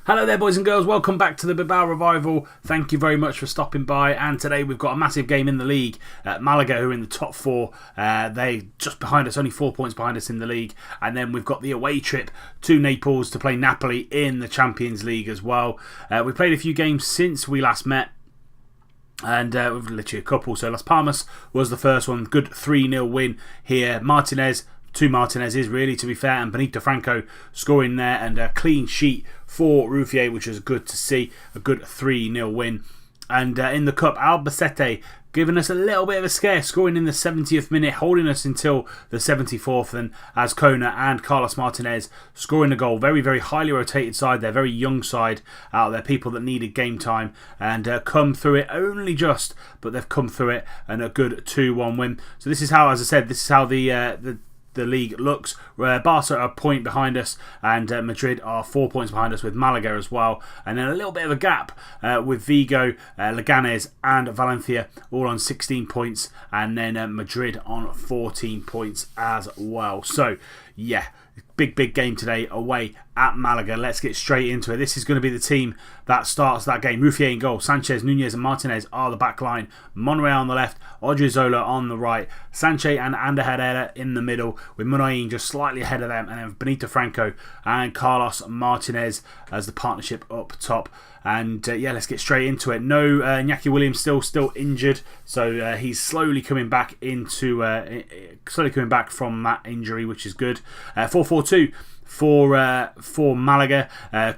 Hello there, boys and girls. Welcome back to the Bilbao Revival. Thank you very much for stopping by. And today we've got a massive game in the league. Malaga, who are in the top four. They just behind us, only 4 points behind us in the league. And then we've got the away trip to Naples to play Napoli in the Champions League as well. We played a few games since we last met. And we've literally a couple. So Las Palmas was the first one. Good 3-0 win here. Two Martinez's really, to be fair, and Benito Franco scoring there, and a clean sheet for Ruffier, which was good to see. A good 3-0 win. And in the cup, Albacete giving us a little bit of a scare, scoring in the 70th minute, holding us until the 74th. And Azcona and Carlos Martinez scoring a goal. Very, very highly rotated side. They're very young side out there, people that needed game time, and come through it only just, but they've come through it, and a good 2-1 win. So this is how, as I said, this is how the league looks. Barca are a point behind us, and Madrid are 4 points behind us, with Malaga as well, and then a little bit of a gap with Vigo, Leganés and Valencia all on 16 points, and then Madrid on 14 points as well. So yeah, big game today away at Malaga. Let's get straight into it. This is going to be the team that starts that game. Ruffier in goal. Sanchez, Nunez and Martinez are the back line. Monreal on the left. Odriozola on the right. Sanchez and Ander Herrera in the middle, with Munain just slightly ahead of them, and then Benito Franco and Carlos Martinez as the partnership up top. And yeah, let's get straight into it. No, Iñaki Williams still injured, so he's slowly coming back from that injury, which is good. 4-4-2 for Malaga.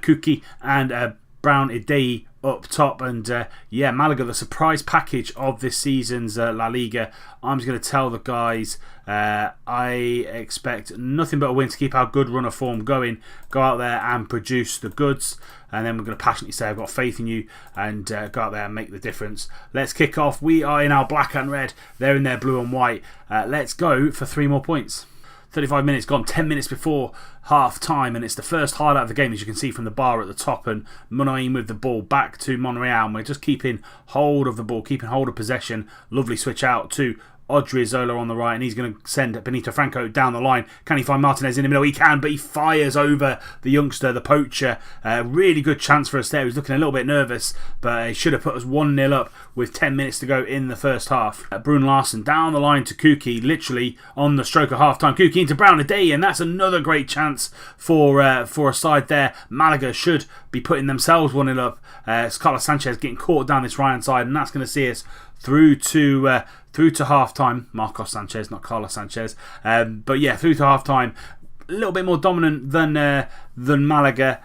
Kuki and Brown Idei up top, and yeah, Malaga, the surprise package of this season's La Liga. I'm just going to tell the guys I expect nothing but a win to keep our good run of form going. Go out there and produce the goods, and then we're going to passionately say I've got faith in you, and go out there and make the difference. Let's kick off. We are in our black and red, they're in their blue and white. Let's go for 3 more points. 35 minutes gone, 10 minutes before half time, and it's the first highlight of the game, as you can see from the bar at the top. And Munain with the ball back to Monreal, and we're just keeping hold of the ball, keeping hold of possession. Lovely switch out to Odriozola on the right, and he's going to send Benito Franco down the line. Can he find Martinez in the middle? He can, but he fires over the youngster, the poacher. Really good chance for us there. He was looking a little bit nervous, but he should have put us 1-0 up with 10 minutes to go in the first half. Brun Larsen down the line to Kuki, literally on the stroke of half time. Kuki into Brown Idei, and that's another great chance for a side there. Malaga should be putting themselves 1-0 up. It's Carlos Sanchez getting caught down this right hand side, and that's going to see us through to half time. Marcos Sanchez, not Carlos Sanchez. But yeah, through to half time. A little bit more dominant than Malaga,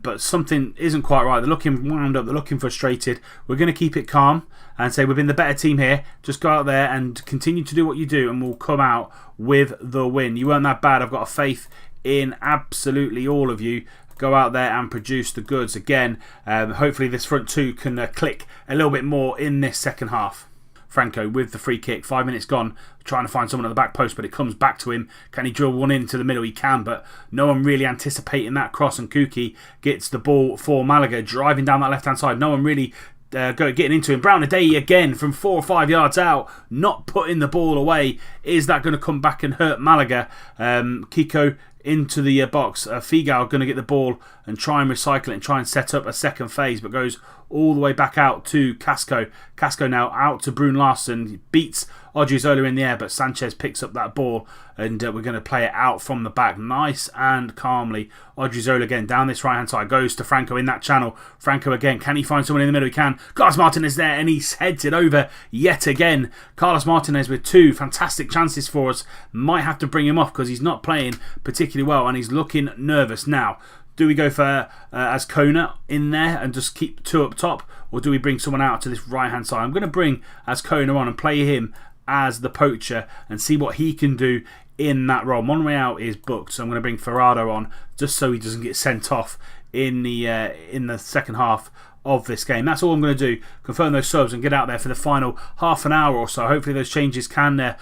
but something isn't quite right. They're looking wound up, they're looking frustrated. We're going to keep it calm and say we've been the better team here. Just go out there and continue to do what you do, and we'll come out with the win. You weren't that bad. I've got a faith in absolutely all of you. Go out there and produce the goods again. Hopefully this front two can click a little bit more in this second half. Franco with the free kick, 5 minutes gone, trying to find someone at the back post, but it comes back to him. Can he drill one into the middle? He can, but no one really anticipating that cross, and Kuki gets the ball for Malaga, driving down that left hand side. No one really getting into him. Brown Idei again from 4 or 5 yards out, not putting the ball away. Is that going to come back and hurt Malaga? Kiko into the box. Figal going to get the ball and try and recycle it and try and set up a second phase, but goes all the way back out to Casco. Casco now out to Brun Larsen. He beats Odriozola in the air, but Sanchez picks up that ball, and we're going to play it out from the back nice and calmly. Odriozola again down this right hand side, goes to Franco in that channel. Franco again, can he find someone in the middle? He can. Carlos Martinez there, and he's heads it over yet again. Carlos Martinez with 2 fantastic chances for us. Might have to bring him off because he's not playing particularly well, and he's looking nervous now. Do we go for Azcona in there and just keep 2 up top, or do we bring someone out to this right hand side? I'm going to bring Azcona on and play him as the poacher and see what he can do in that role. Monreal is booked, so I'm going to bring Ferrado on just so he doesn't get sent off in the second half of this game. That's all I'm going to do. Confirm those subs and get out there for the final half an hour or so. Hopefully those changes can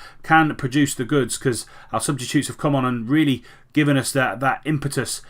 produce the goods, because our substitutes have come on and really given us that impetus.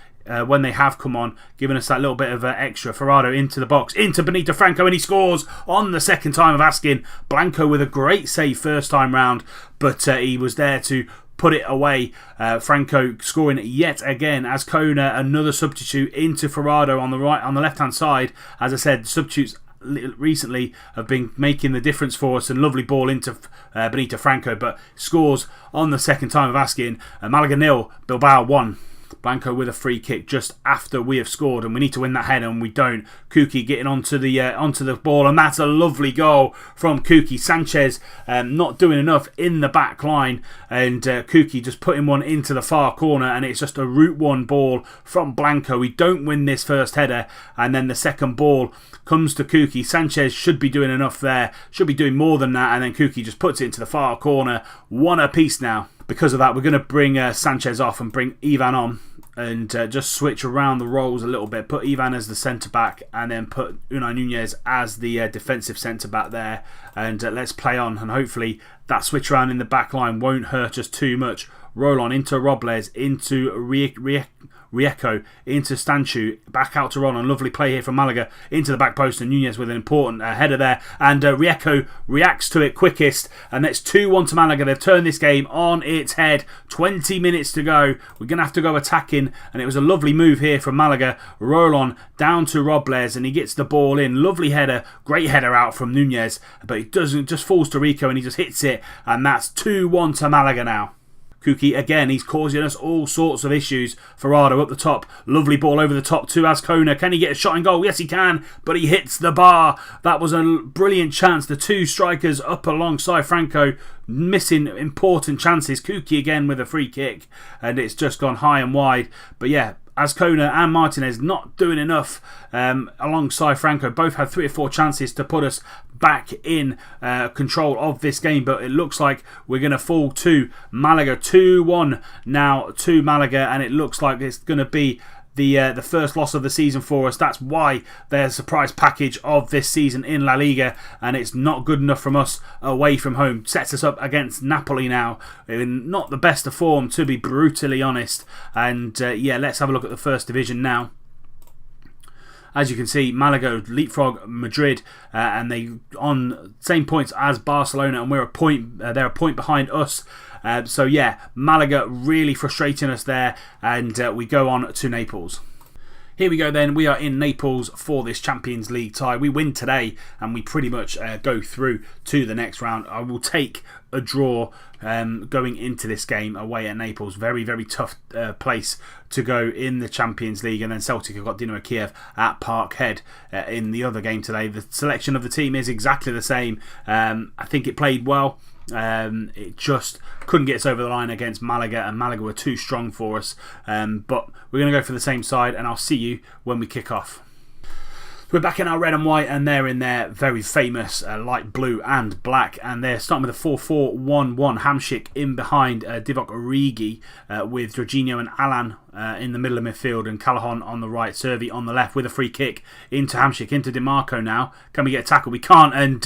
When they have come on, giving us that little bit of extra. Ferrado into the box, into Benito Franco, and he scores on the second time of asking. Blanco with a great save first time round, but he was there to put it away. Franco scoring yet again as Kona, another substitute into Ferrado on the left hand side. As I said, substitutes recently have been making the difference for us, and lovely ball into Benito Franco, but scores on the second time of asking. Malaga 0, Bilbao 1. Blanco with a free kick just after we have scored, and we need to win that header, and we don't. Kuki getting onto the ball, and that's a lovely goal from Kuki. Sanchez not doing enough in the back line, and Kuki just putting one into the far corner, and it's just a route one ball from Blanco. We don't win this first header, and then the second ball comes to Kuki. Sanchez should be doing enough there, should be doing more than that, and then Kuki just puts it into the far corner. One apiece now. Because of that, we're going to bring Sanchez off and bring Ivan on, and just switch around the roles a little bit. Put Ivan as the centre-back, and then put Unai Nunez as the defensive centre-back there. And let's play on, and hopefully that switch around in the back line won't hurt us too much. Roll on into Robles, into Rieco, into Stanchu, back out to Roland. Lovely play here from Malaga into the back post, and Nunez with an important header there, and Rieco reacts to it quickest, and it's 2-1 to Malaga. They've turned this game on its head. 20 minutes to go. We're going to have to go attacking, and it was a lovely move here from Malaga. Roland down to Robles, and he gets the ball in. Lovely header, great header out from Nunez, but it doesn't, just falls to Rico, and he just hits it, and that's 2-1 to Malaga now. Kuki again, he's causing us all sorts of issues. Ferrado up the top, lovely ball over the top to Azcona. Can he get a shot in goal? Yes, he can, but he hits the bar. That was a brilliant chance. The two strikers up alongside Franco, missing important chances. Kuki again with a free kick, and it's just gone high and wide. But yeah, Azcona and Martinez not doing enough alongside Franco. Both had 3 or 4 chances to put us back in control of this game, but it looks like we're going to fall to Malaga. 2-1 now to Malaga, and it looks like it's going to be the first loss of the season for us. That's why there's a surprise package of this season in La Liga, and it's not good enough from us away from home. Sets us up against Napoli now, in not the best of form, to be brutally honest. And yeah, let's have a look at the first division now. As you can see, Malaga leapfrog Madrid, and they on same points as Barcelona, and we're they're a point behind us. So yeah, Malaga really frustrating us there, and we go on to Naples. Here we go then, we are in Naples for this Champions League tie. We win today and we pretty much go through to the next round. I will take a draw going into this game away at Naples. Very, very tough place to go in the Champions League. And then Celtic have got Dinamo Kiev at Parkhead in the other game today. The selection of the team is exactly the same. I think it played well. It just couldn't get us over the line against Malaga, and Malaga were too strong for us. But we're going to go for the same side, and I'll see you when we kick off. We're back in our red and white, and they're in their very famous light blue and black, and they're starting with a 4-4-1-1. Hamšík in behind Divock Origi with Jorginho and Alan in the middle of midfield, and Callahan on the right, Servi on the left with a free kick into Hamšík, into DiMarco now. Can we get a tackle? We can't, and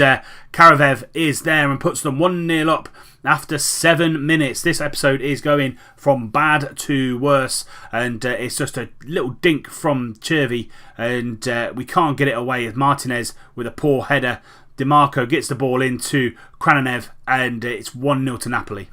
Karavev is there and puts them 1-0 up after 7 minutes. This episode is going from bad to worse, and it's just a little dink from Chervi, and we can't get it away as Martinez with a poor header. DiMarco gets the ball into Krananev, and it's 1-0 to Napoli.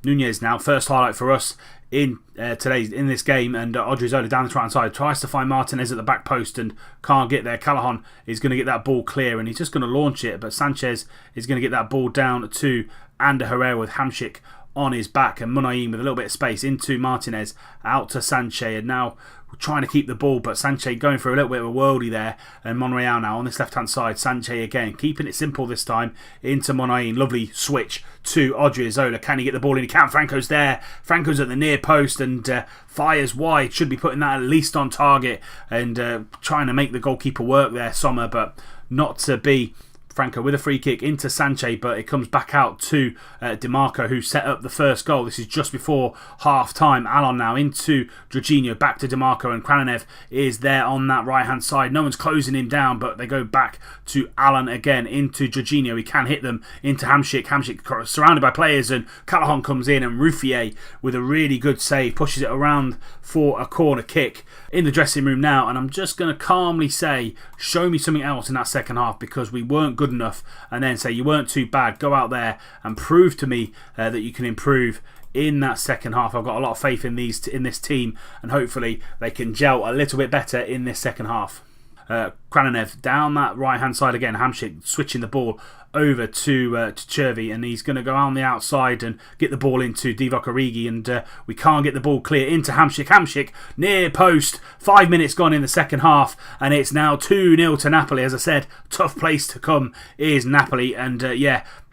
Nunez now, first highlight for us in this game, and Odriozola down the right hand side tries to find Martinez at the back post and can't get there. Callahan is going to get that ball clear, and he's just going to launch it, but Sanchez is going to get that ball down to Ander Herrera with Hamšík on his back, and Munaim with a little bit of space into Martinez, out to Sanchez, and now we're trying to keep the ball, but Sanchez going for a little bit of a worldie there, and Monreal now on this left hand side. Sanchez again keeping it simple this time into Munaim. Lovely switch to Odriozola. Can he get the ball in? He can. Franco's there. Franco's at the near post and fires wide. Should be putting that at least on target, and trying to make the goalkeeper work there, Sommer, but not to be. Franco with a free kick into Sanchez, but it comes back out to DiMarco, who set up the first goal. This is just before half time. Alon now into Jorginho, back to DiMarco, and Krananev is there on that right hand side. No one's closing him down, but they go back to Alon again into Jorginho. He can hit them into Hamšík. Hamšík surrounded by players, and Callahan comes in, and Ruffier with a really good save pushes it around for a corner kick. In the dressing room now, and I'm just going to calmly say, show me something else in that second half, because we weren't good enough, and then say you weren't too bad. Go out there and prove to me that you can improve in that second half. I've got a lot of faith in this team, and hopefully they can gel a little bit better in this second half. Krananev down that right hand side again. Hamšík switching the ball over to Červí, and he's going to go on the outside and get the ball into Divock Origi, and we can't get the ball clear into Hamšík near post. 5 minutes gone in the second half, and it's now 2-0 to Napoli. As I said, tough place to come is Napoli, and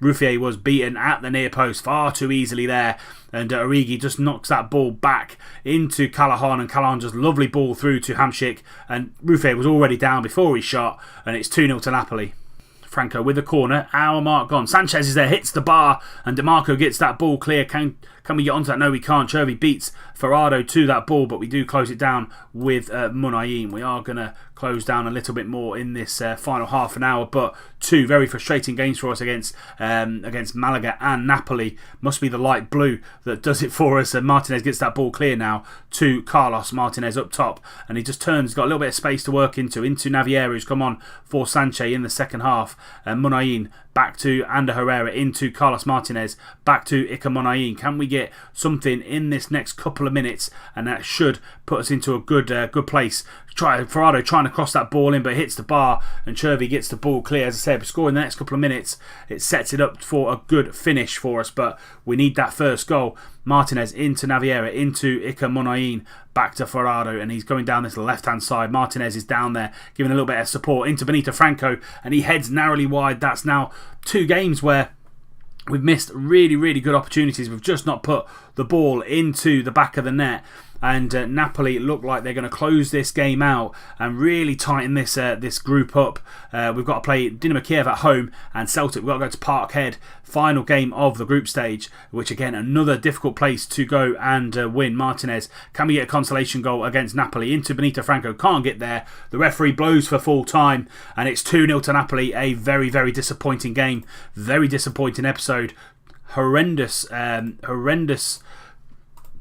Ruffier was beaten at the near post far too easily there, and Origi just knocks that ball back into Callahan, and Callahan just lovely ball through to Hamšík, and Ruffier was already down before he shot, and it's 2-0 to Napoli. Franco with the corner, hour mark gone. Sanchez is there, hits the bar, and DeMarco gets that ball clear. Can we get onto that? No, we can't. Červí beats Ferrado to that ball, but we do close it down with Munayin. We are going to close down a little bit more in this final half an hour, but two very frustrating games for us against Malaga and Napoli. Must be the light blue that does it for us, and Martinez gets that ball clear now to Carlos Martinez up top, and he just turns, got a little bit of space to work into Naviera, who's come on for Sanchez in the second half, and Munayin back to Ander Herrera, into Carlos Martinez, back to Iker Munayin. Can we get something in this next couple of minutes? And that should put us into a good place. Ferrado trying to cross that ball in, but hits the bar, and Červí gets the ball clear. As I said, scoring the next couple of minutes, it sets it up for a good finish for us, but we need that first goal. Martinez into Naviera, into Iker Munayin, back to Ferrado, and he's going down this left-hand side. Martinez is down there, giving a little bit of support into Benito Franco, and he heads narrowly wide. That's now 2 games where we've missed really, really good opportunities. We've just not put the ball into the back of the net. And Napoli look like they're going to close this game out and really tighten this group up. We've got to play Dynamo Kiev at home and Celtic. We've got to go to Parkhead, final game of the group stage, which again, another difficult place to go and win. Martinez, can we get a consolation goal against Napoli? Into Benito Franco, can't get there. The referee blows for full time, and it's 2-0 to Napoli. A very, very disappointing game, very disappointing episode. Horrendous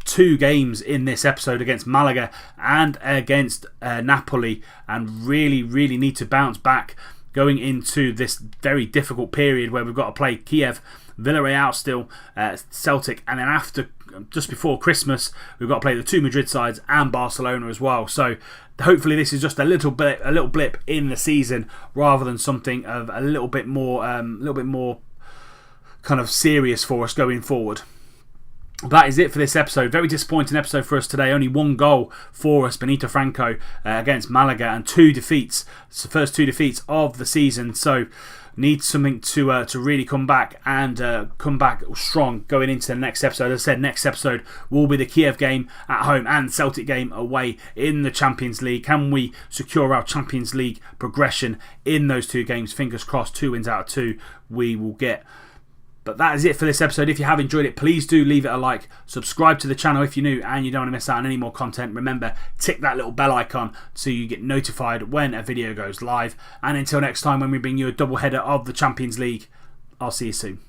2 games in this episode against Malaga and against Napoli, and really, really need to bounce back going into this very difficult period where we've got to play Kiev, Villarreal still, Celtic, and then after, just before Christmas, we've got to play the 2 Madrid sides and Barcelona as well. So hopefully this is just a little blip in the season rather than something of a little bit more kind of serious for us going forward. That is it for this episode. Very disappointing episode for us today. Only 1 goal for us, Benito Franco, against Malaga, and 2 defeats. It's the first 2 defeats of the season. So need something to really come back and come back strong going into the next episode. As I said, next episode will be the Kiev game at home and Celtic game away in the Champions League. Can we secure our Champions League progression in those 2 games? Fingers crossed, 2 wins out of 2 we will get. But that is it for this episode. If you have enjoyed it, please do leave it a like. Subscribe to the channel if you're new and you don't want to miss out on any more content. Remember, tick that little bell icon so you get notified when a video goes live. And until next time, when we bring you a double header of the Champions League, I'll see you soon.